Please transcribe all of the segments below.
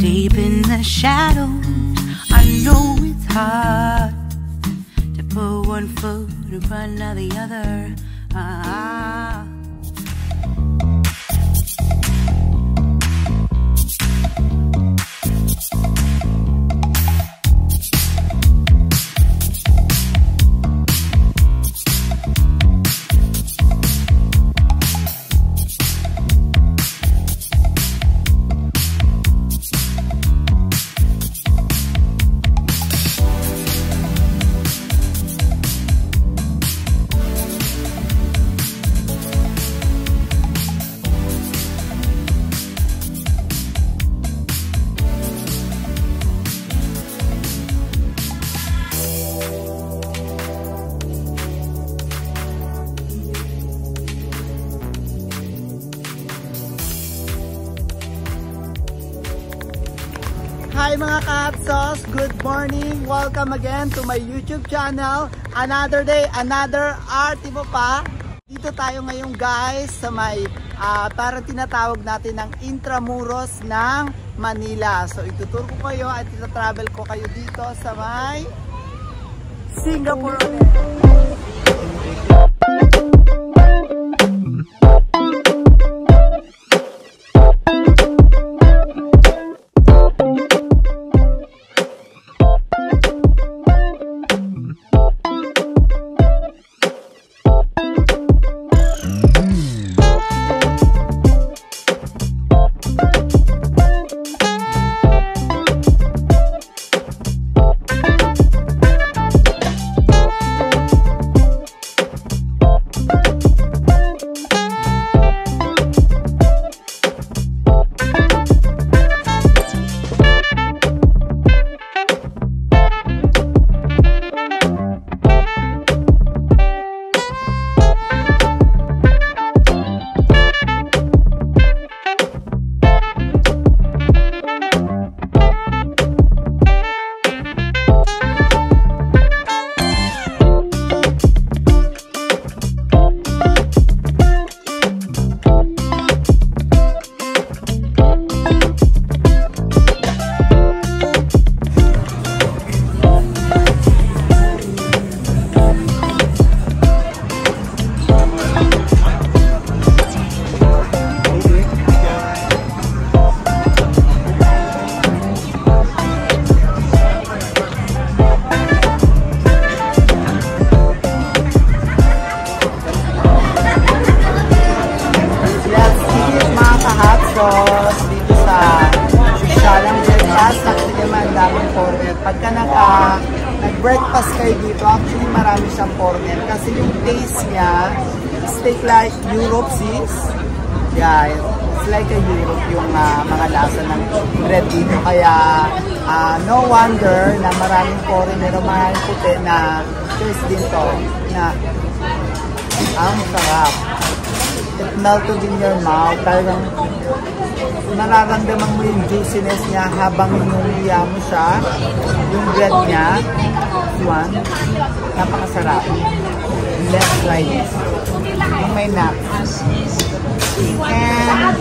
deep in the shadows. I know it's hard to put one foot in front of the other. Hi mga ka-Hot-Sauce! Good morning! Welcome again to my YouTube channel. Another day, another arte mo pa. Dito tayo ngayon guys sa may parang tinatawag natin ng Intramuros ng Manila. So ituturo ko kayo at itatravel ko kayo dito sa may Singapore. Dito sa Shalang Breakfast, actually naman daming foreigner. Pagka nag-breakfast kayo dito, actually marami siyang foreigner. Kasi yung taste niya, it's like Europe, sis. Yeah, it's like a Europe yung mga lasa ng bread dito. Kaya no wonder na maraming foreigner o maraming puti na choice din to na ang sarap. It melted in your mouth. Talagang nararamdaman mo yung juiciness niya habang inuuya mo siya. Yung bread niya, one, napakasarap. Let's try this. Yung may nuts. And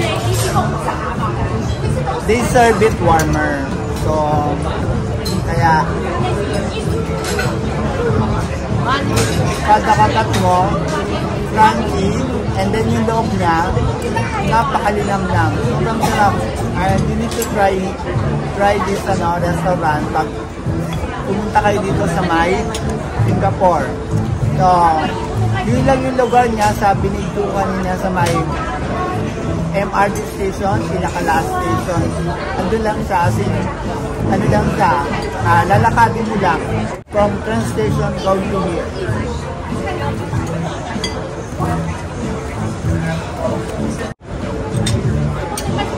they serve it warmer. So, kaya kada-katat mo, crunchy, and then yung loob niya, napakalinamnam. Sobrang sarap. And you need to try this restaurant pag pumunta kayo dito sa may Singapore. So, yun lang yung lugar niya sa binigtukan niya sa may MRT station, pinaka-last station. Andun lang siya, as in, ano lang siya, lalakadin mo lang from train station going to here.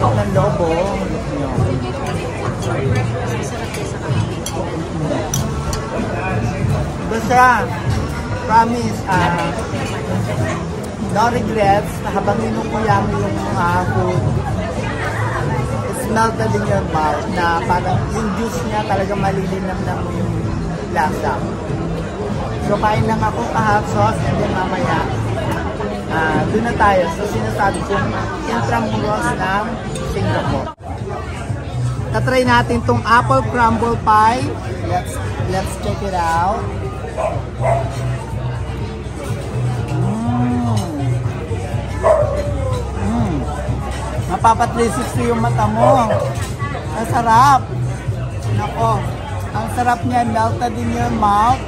Ng lobo. Basta, promise, no regrets, habang inukuya mo yung food, it's melted in your mouth, na parang yung juice niya talagang malilinam na mo yung lasa. So, kain lang ako ka-Hot-Sauce, and then mamaya, doon na tayo sa sinasabi kong Intramuros ng Singapore. Tatry natin tong apple crumble pie. Let's check it out. Mapapa 360 yung mata mo. Ang sarap. Nako. Ang sarap niya, melted in your mouth.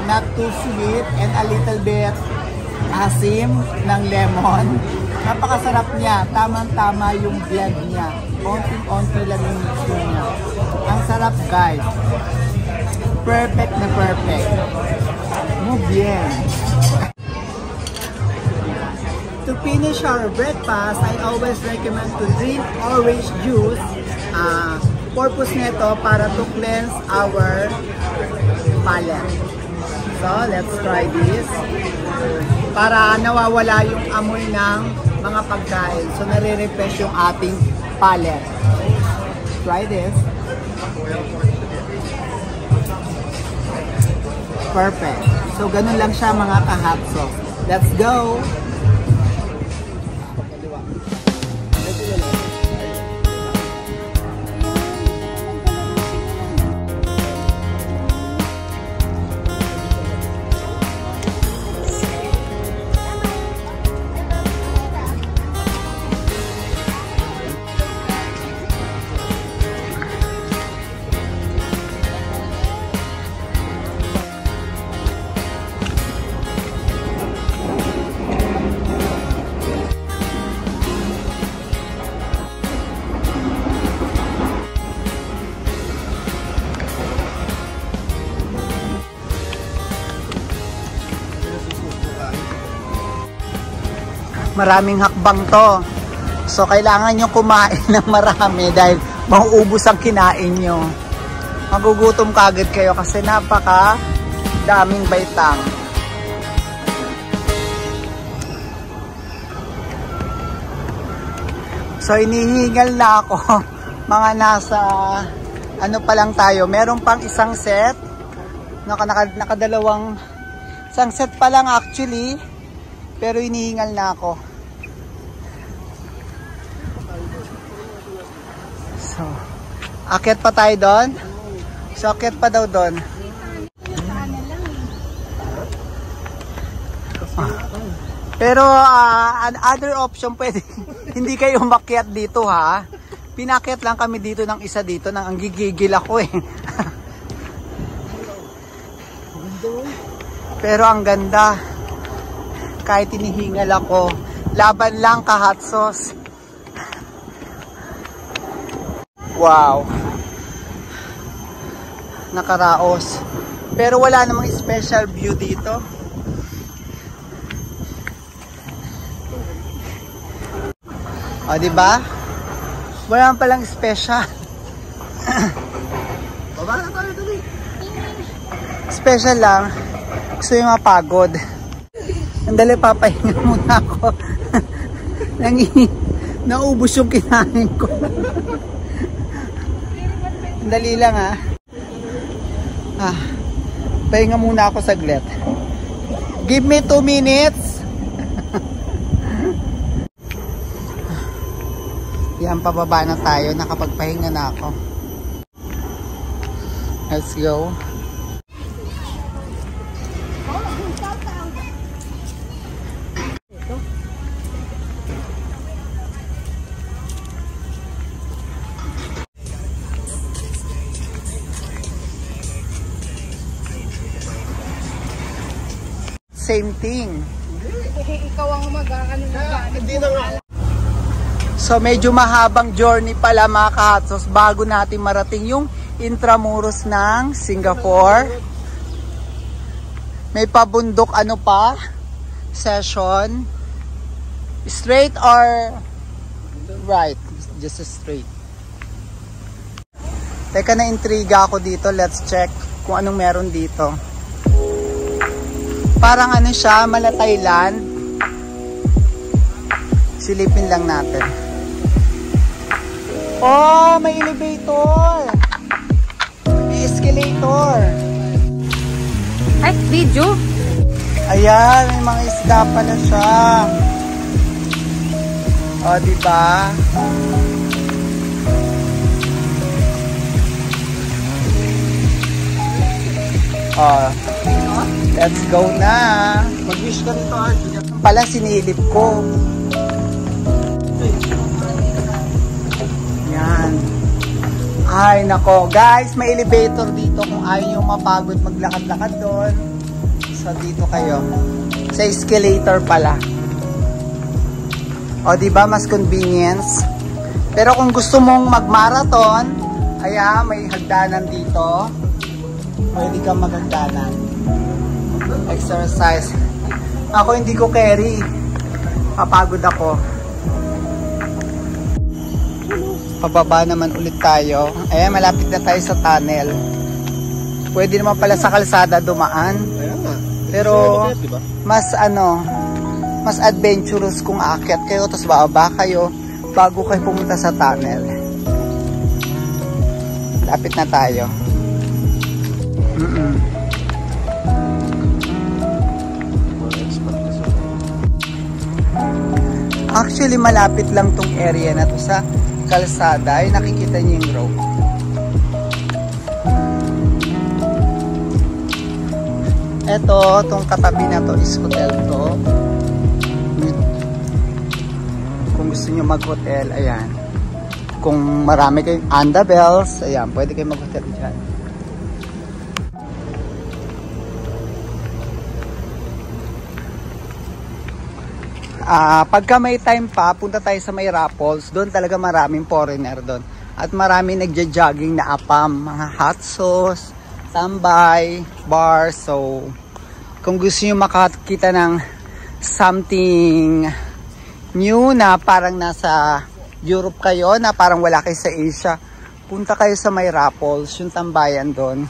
Not too sweet and a little bit asim ng lemon. Napakasarap niya. Tamang-tama yung blend niya. Konting-konti lang yung mixture niya. Ang sarap, guys. Perfect na perfect. Muy bien. To finish our breakfast, I always recommend to drink orange juice. Purpose nito para to cleanse our palate. So, let's try this. Para nawawala yung amoy ng mga pagkain. So, nare-refresh yung ating palate. Try this. Perfect. So, ganun lang siya mga kahatso. Let's go! Maraming hakbang to. So, kailangan nyo kumain ng marami dahil mauubos ang kinain nyo. Magugutom kagad kayo kasi napaka daming baitang. So, inihingal na ako. Mga nasa, ano pa lang tayo. Meron pang isang set. Nakadalawang, isang set pa lang actually. Pero inihingal na ako. So, akyat pa tayo doon. So, akyat pa daw doon. Pero, another option pwede. Hindi kayo umakyat dito ha. Pinakyat lang kami dito ng isa dito. Nang ang gigigil ako eh. Pero ang ganda. Kahit inihingal ako. Laban lang ka hot sauce. Wow. Nakaraos. Pero wala namang special view dito. O, diba? Wala naman palang special. Baba na tayo dali. Special lang. Gusto yung mapagod. Andali, papahinga muna ako. Naubos yung kinain ko. Andali lang ha. Pahinga muna ako saglit. Give me 2 minutes. Yan, pababa na tayo. Nakapagpahinga na ako. Let's go. Same thing. Ikaw ang Hindi na nga. So medyo mahabang journey pala mga kahatsos bago natin marating yung Intramuros ng Singapore. May pabundok ano pa session. Straight or right? Just straight. Teka, na-intriga ako dito. Let's check kung anong meron dito. Parang ano siya, mala Thailand. Silipin lang natin. Oh, may elevator. May escalator. Ay, video. Ayan, may mga isda pala siya. O, diba? Oh, let's go na. Mag-wish ka nito, Archie. Pala sinilip ko. Yan. Ay, nako. Guys, may elevator dito kung ayaw nyo mapagod maglakad-lakad doon. So, dito kayo. Sa escalator pala. O, diba? Mas convenience. Pero kung gusto mong mag-marathon, ayan, may hagdanan dito. Pwede kang maghagdanan. Exercise. Ako hindi ko carry. Papagod ako. Pababa naman ulit tayo. Ayan, malapit na tayo sa tunnel. Pwede naman pala sa kalsada dumaan. Pero mas mas adventurous kung aakyat kayo tapos bababa kayo bago kayo pumunta sa tunnel. Lapit na tayo. Actually, malapit lang tong area na to sa kalsada. Ay, nakikita niyo yung road. Ito, tong katabi na to is hotel to. Kung gusto niyo mag-hotel, ayan. Kung marami kayong Andabels, ayan, pwede kayong mag-hotel dyan. Pagka may time pa, punta tayo sa may Raffles. Doon talaga maraming foreigner doon. At maraming nagja-jogging na apam, mga hot sauce, tambay, bar. So, kung gusto nyo makakita ng something new na parang nasa Europe kayo, na parang wala kayo sa Asia, punta kayo sa may Raffles, yung tambayan doon.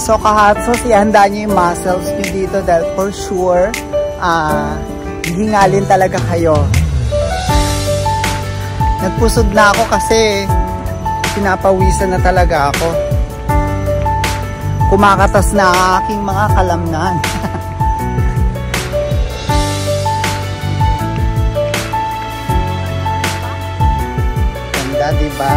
So kahatsos, ihanda nyo yung muscles nyo dito dahil for sure, hihingalin talaga kayo. Nagpusod na ako kasi pinapawisan na talaga ako. Kumakatas na aking mga kalamnan. Ganda, diba?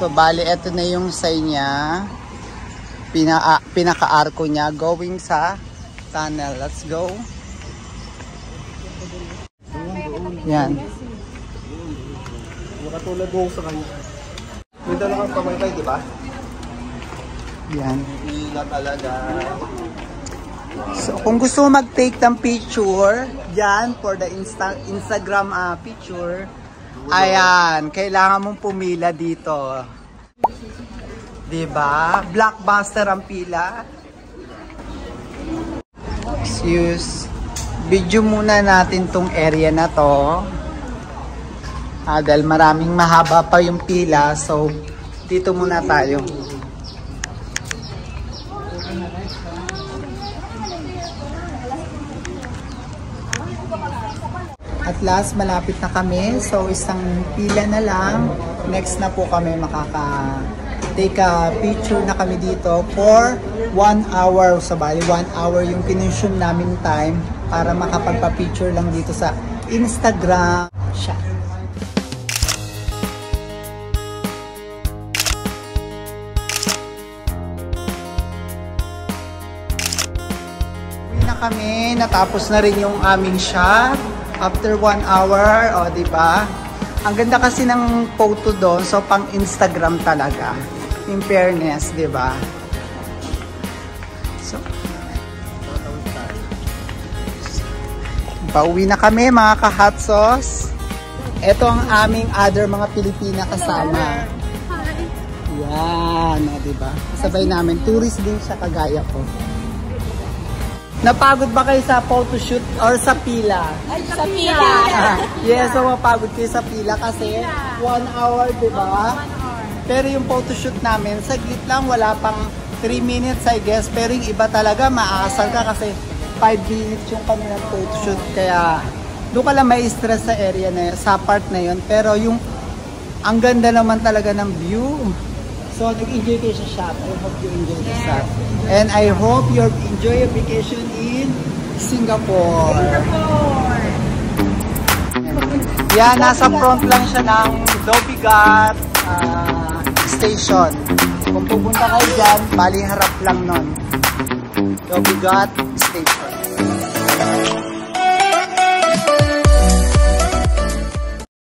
So, bali, ito na yung sign niya. Pinaka-arko niya going sa tunnel. Let's go. Yan. Nakatulad mo sa kanya. May dala kang pamaypay, di ba? Yan. Hila talaga. So, kung gusto mo mag-take ng picture, dyan, for the Instagram picture, ayan, kailangan mong pumila dito. Diba? Blockbuster ang pila. Excuse. Video muna natin tong area na to. Dahil maraming mahaba pa yung pila. So, dito muna tayo. At last, malapit na kami. So, isang pila na lang. Next na po kami take a picture na kami dito for 1 hour. So, bali 1 hour yung kinonsume namin time para makapagpa-picture lang dito sa Instagram siya. Uwi na kami. Natapos na rin yung aming shot. After 1 hour, o diba? Ang ganda kasi ng photo doon, so pang Instagram talaga. In fairness, di ba? So, pauwi na kami mga ka-hot sauce. Ito ang aming other mga Pilipina kasama. Yan, di ba? Sabay namin. Tourist din siya kagaya ko. Napagod ba kayo sa photoshoot or sa pila? Sa pila. Yes, so mapagod kayo sa pila kasi 1 hour, di ba? Pero yung photoshoot namin, saglit lang, wala pang 3 minutes I guess. Pero yung iba talaga, maasar ka kasi 5 minutes yung kanilang photoshoot. Kaya doon ka lang may stress sa area na yun, sa part na yun. Pero yung, ang ganda naman talaga ng view. So, nag-enjoy kayo sa shop. I hope you enjoy the shop. And I hope you enjoy your vacation in Singapore. Yan, nasa front lang siya ng Dhoby Ghat Station. Kung pupunta kayo dyan, bali harap lang nun. Dhoby Ghat Station.